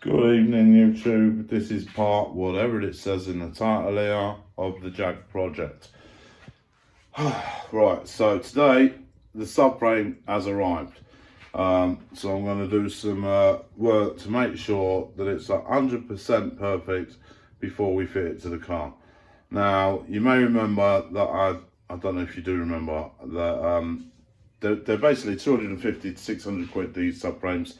Good evening, YouTube. This is part whatever it says in the title here of the Jaguar project. Right, so today the subframe has arrived. So I'm going to do some work to make sure that it's 100% perfect before we fit it to the car. Now, you may remember that I don't know if you do remember that they're basically 250 to 600 quid, these subframes.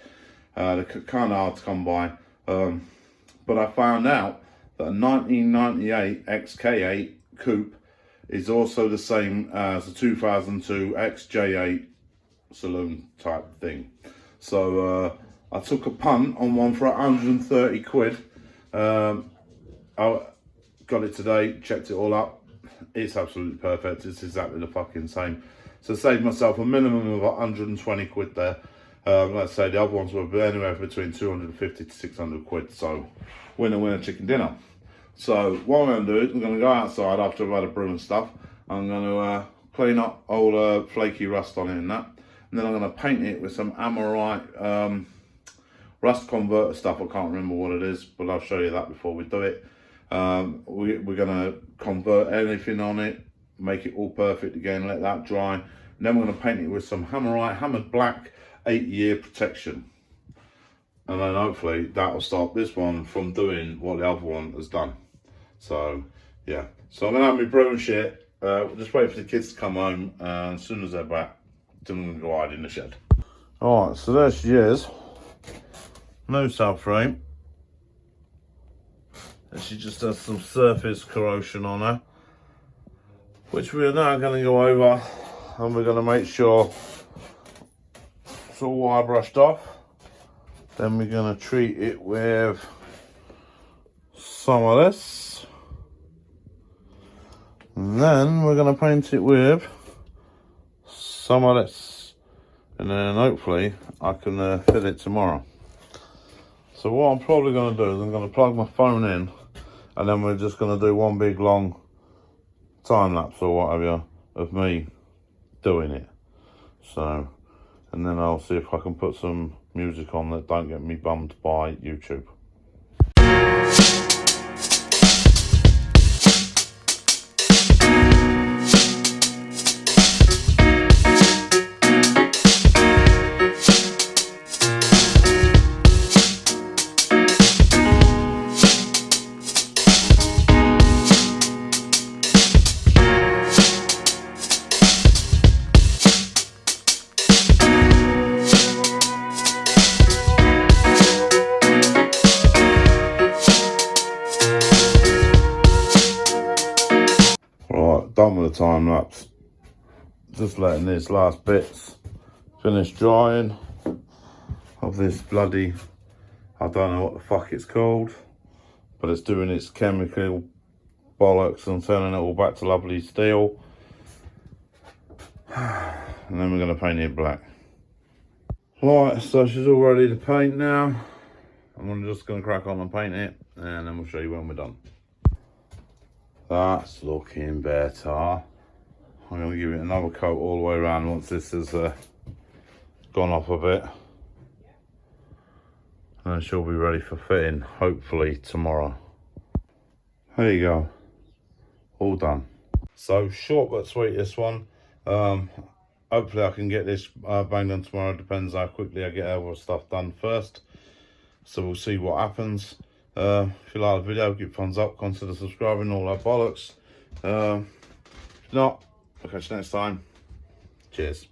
They're kind of hard to come by, but I found out that a 1998 XK8 coupe is also the same as a 2002 XJ8 saloon type thing. So I took a punt on one for 130 quid. I got it today, checked it all up. It's absolutely perfect. It's exactly the fucking same. So I saved myself a minimum of 120 quid there. Let's say the other ones were anywhere between 250 to 600 quid. So winner chicken dinner. So what I'm going to do is I'm going to go outside after I've had a brew and stuff. I'm going to clean up all flaky rust on it and that. And then I'm going to paint it with some Amorite rust converter stuff. I can't remember what it is, but I'll show you that before we do it. We're going to convert anything on it, make it all perfect again, let that dry. And then we're going to paint it with some Amorite hammered black 8-year protection, and then hopefully that'll stop this one from doing what the other one has done. So yeah, so I'm gonna have my brew and shit. We'll just wait for the kids to come home, and as soon as they're back, then I'm gonna go hide in the shed. All right, so there she is. No subframe. She just has some surface corrosion on her, which we are now going to go over, and we're going to make sure it's all wire brushed off. Then we're going to treat it with some of this, and then we're going to paint it with some of this, and then hopefully I can fit it tomorrow. So what I'm probably going to do is I'm going to plug my phone in, and then we're just going to do one big long time lapse or whatever of me doing it. So, and then I'll see if I can put some music on that don't get me bummed by YouTube. Done with the time lapse, just letting these last bits finish drying of this bloody, I don't know what the fuck it's called, but it's doing its chemical bollocks and turning it all back to lovely steel. And then we're going to paint it black. Right, so she's all ready to paint now. I'm just going to crack on and paint it, and then we'll show you when we're done. That's looking better. I'm going to give it another coat all the way around once this has gone off a bit. And then she'll be ready for fitting, hopefully tomorrow. There you go. All done. So short but sweet, this one. Hopefully I can get this banged on tomorrow. Depends how quickly I get other stuff done first. So we'll see what happens. If you like the video, give thumbs up, consider subscribing, all that bollocks. If not, I'll catch you next time. Cheers.